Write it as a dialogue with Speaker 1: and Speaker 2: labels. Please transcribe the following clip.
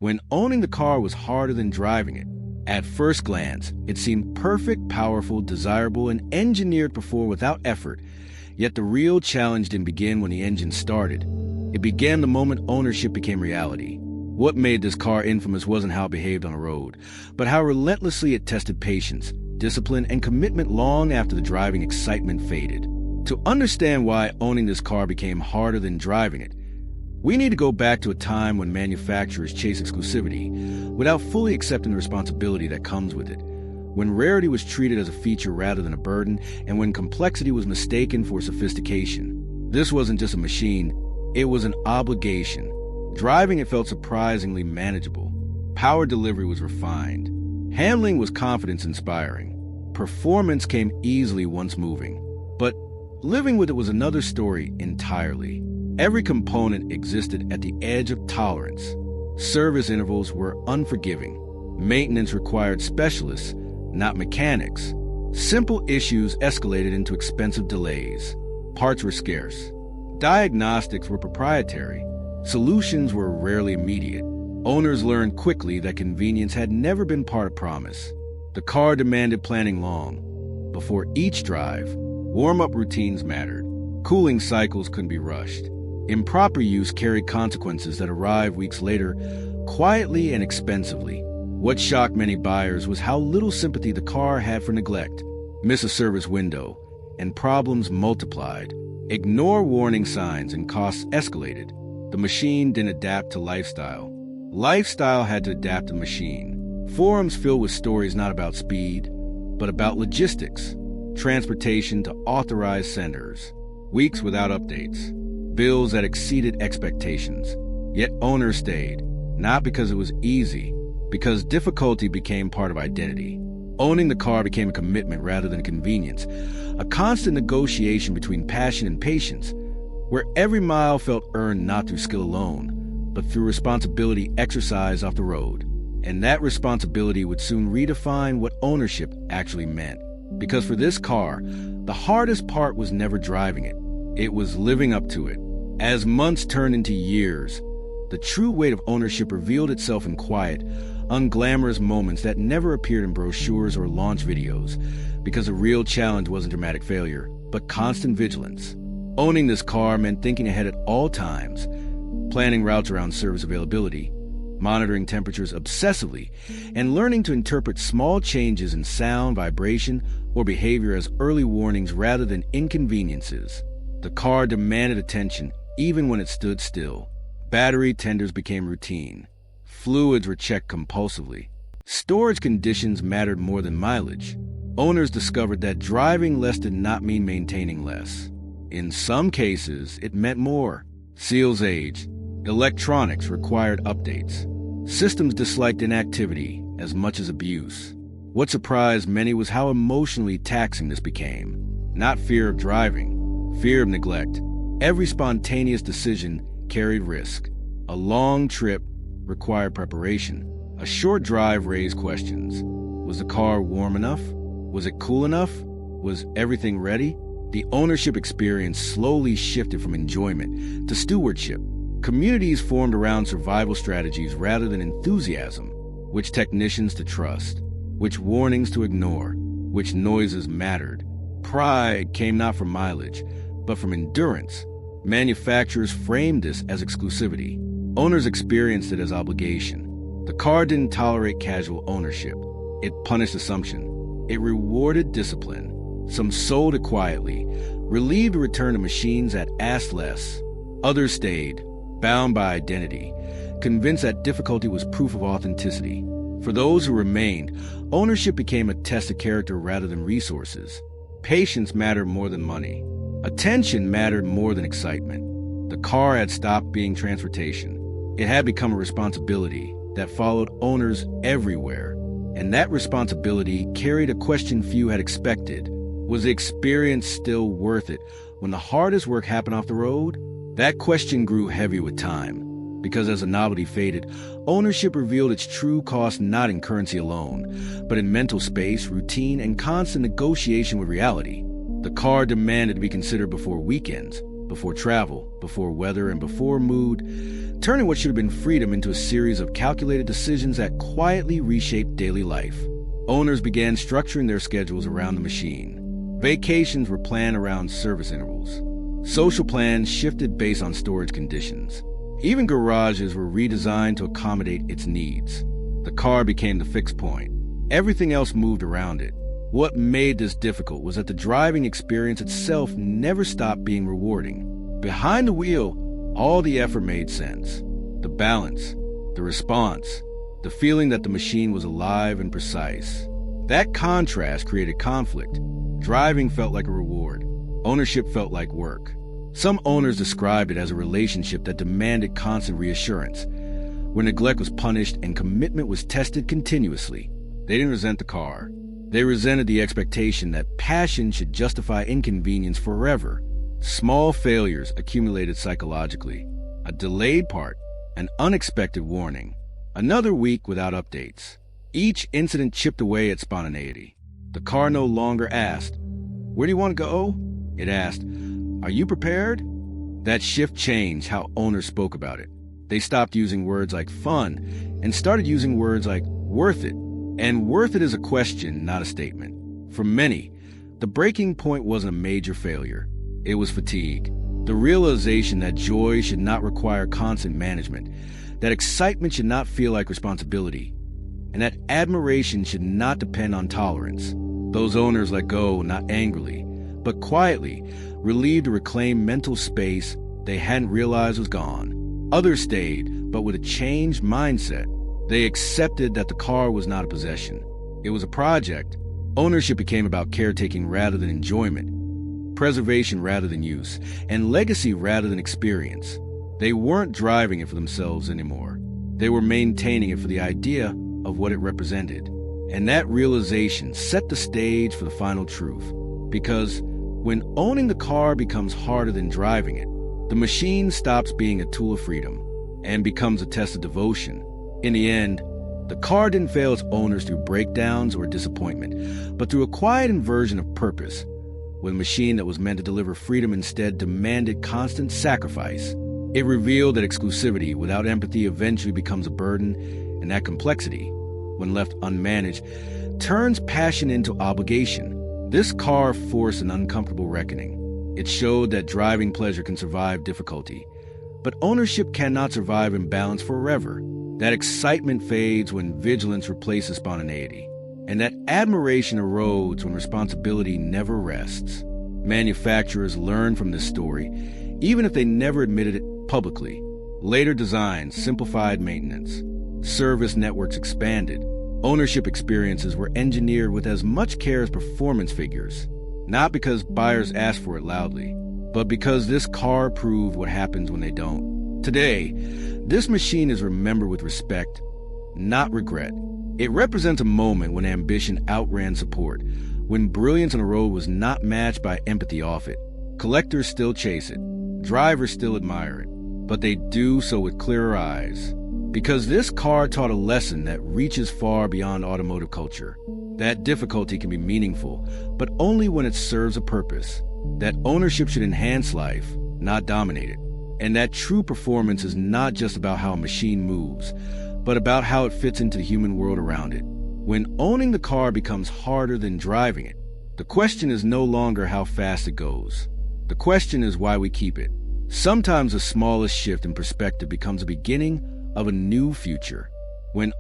Speaker 1: when owning the car was harder than driving it. At first glance, it seemed perfect, powerful, desirable, and engineered before without effort. Yet the real challenge didn't begin when the engine started. It began the moment ownership became reality. What made this car infamous wasn't how it behaved on the road, but how relentlessly it tested patience, discipline, and commitment long after the driving excitement faded. To understand why owning this car became harder than driving it, we need to go back to a time when manufacturers chased exclusivity without fully accepting the responsibility that comes with it, when rarity was treated as a feature rather than a burden, and when complexity was mistaken for sophistication. This wasn't just a machine, it was an obligation. Driving it felt surprisingly manageable. Power delivery was refined. Handling was confidence-inspiring. Performance came easily once moving. But living with it was another story entirely. Every component existed at the edge of tolerance. Service intervals were unforgiving. Maintenance required specialists, not mechanics. Simple issues escalated into expensive delays. Parts were scarce. Diagnostics were proprietary. Solutions were rarely immediate. Owners learned quickly that convenience had never been part of promise. The car demanded planning long. Before each drive, warm-up routines mattered. Cooling cycles couldn't be rushed. Improper use carried consequences that arrived weeks later, quietly and expensively. What shocked many buyers was how little sympathy the car had for neglect. Miss a service window, and problems multiplied. Ignore warning signs, and costs escalated. The machine didn't adapt to lifestyle. Lifestyle had to adapt to the machine. Forums filled with stories not about speed, but about logistics, transportation to authorized senders, weeks without updates, bills that exceeded expectations. Yet owners stayed, not because it was easy, because difficulty became part of identity. Owning the car became a commitment rather than a convenience, a constant negotiation between passion and patience, where every mile felt earned not through skill alone, but through responsibility exercised off the road. And that responsibility would soon redefine what ownership actually meant. Because for this car, the hardest part was never driving it. It was living up to it. As months turned into years, the true weight of ownership revealed itself in quiet, unglamorous moments that never appeared in brochures or launch videos, because the real challenge wasn't dramatic failure, but constant vigilance. Owning this car meant thinking ahead at all times, planning routes around service availability, monitoring temperatures obsessively, and learning to interpret small changes in sound, vibration, or behavior as early warnings rather than inconveniences. The car demanded attention even when it stood still. Battery tenders became routine. Fluids were checked compulsively. Storage conditions mattered more than mileage. Owners discovered that driving less did not mean maintaining less. In some cases, it meant more. Seals aged. Electronics required updates. Systems disliked inactivity as much as abuse. What surprised many was how emotionally taxing this became. Not fear of driving, fear of neglect. Every spontaneous decision carried risk. A long trip required preparation. A short drive raised questions. Was the car warm enough? Was it cool enough? Was everything ready? The ownership experience slowly shifted from enjoyment to stewardship. Communities formed around survival strategies rather than enthusiasm. Which technicians to trust, which warnings to ignore, which noises mattered. Pride came not from mileage, but from endurance. Manufacturers framed this as exclusivity. Owners experienced it as obligation. The car didn't tolerate casual ownership. It punished assumption. It rewarded discipline. Some sold it quietly, relieved to return to machines that asked less. Others stayed, bound by identity, convinced that difficulty was proof of authenticity. For those who remained, ownership became a test of character rather than resources. Patience mattered more than money. Attention mattered more than excitement. The car had stopped being transportation. It had become a responsibility that followed owners everywhere. And that responsibility carried a question few had expected. Was the experience still worth it when the hardest work happened off the road? That question grew heavy with time, because as the novelty faded, ownership revealed its true cost not in currency alone, but in mental space, routine, and constant negotiation with reality. The car demanded to be considered before weekends, before travel, before weather, and before mood, turning what should have been freedom into a series of calculated decisions that quietly reshaped daily life. Owners began structuring their schedules around the machine. Vacations were planned around service intervals. Social plans shifted based on storage conditions. Even garages were redesigned to accommodate its needs. The car became the fixed point. Everything else moved around it. What made this difficult was that the driving experience itself never stopped being rewarding. Behind the wheel, all the effort made sense. The balance, the response, the feeling that the machine was alive and precise. That contrast created conflict. Driving felt like a reward. Ownership felt like work. Some owners described it as a relationship that demanded constant reassurance, where neglect was punished and commitment was tested continuously. They didn't resent the car. They resented the expectation that passion should justify inconvenience forever. Small failures accumulated psychologically. A delayed part, an unexpected warning. Another week without updates. Each incident chipped away at spontaneity. The car no longer asked, "Where do you want to go?" It asked, "Are you prepared?" That shift changed how owners spoke about it. They stopped using words like fun and started using words like worth it. And worth it is a question, not a statement. For many, the breaking point wasn't a major failure. It was fatigue. The realization that joy should not require constant management, that excitement should not feel like responsibility, and that admiration should not depend on tolerance. Those owners let go, not angrily, but quietly, relieved to reclaim mental space they hadn't realized was gone. Others stayed, but with a changed mindset. They accepted that the car was not a possession. It was a project. Ownership became about caretaking rather than enjoyment, preservation rather than use, and legacy rather than experience. They weren't driving it for themselves anymore. They were maintaining it for the idea of what it represented. And that realization set the stage for the final truth. Because when owning the car becomes harder than driving it, the machine stops being a tool of freedom and becomes a test of devotion. In the end, the car didn't fail its owners through breakdowns or disappointment, but through a quiet inversion of purpose, when a machine that was meant to deliver freedom instead demanded constant sacrifice. It revealed that exclusivity without empathy eventually becomes a burden, and that complexity, when left unmanaged, turns passion into obligation. This car forced an uncomfortable reckoning. It showed that driving pleasure can survive difficulty, but ownership cannot survive imbalance forever. That excitement fades when vigilance replaces spontaneity, and that admiration erodes when responsibility never rests. Manufacturers learned from this story, even if they never admitted it publicly. Later designs simplified maintenance. Service networks expanded. Ownership experiences were engineered with as much care as performance figures, not because buyers asked for it loudly, but because this car proved what happens when they don't. Today, this machine is remembered with respect, not regret. It represents a moment when ambition outran support, when brilliance on the road was not matched by empathy off it. Collectors still chase it, drivers still admire it, but they do so with clearer eyes. Because this car taught a lesson that reaches far beyond automotive culture. That difficulty can be meaningful, but only when it serves a purpose. That ownership should enhance life, not dominate it. And that true performance is not just about how a machine moves, but about how it fits into the human world around it. When owning the car becomes harder than driving it, the question is no longer how fast it goes. The question is why we keep it. Sometimes the smallest shift in perspective becomes the beginning of a new future. When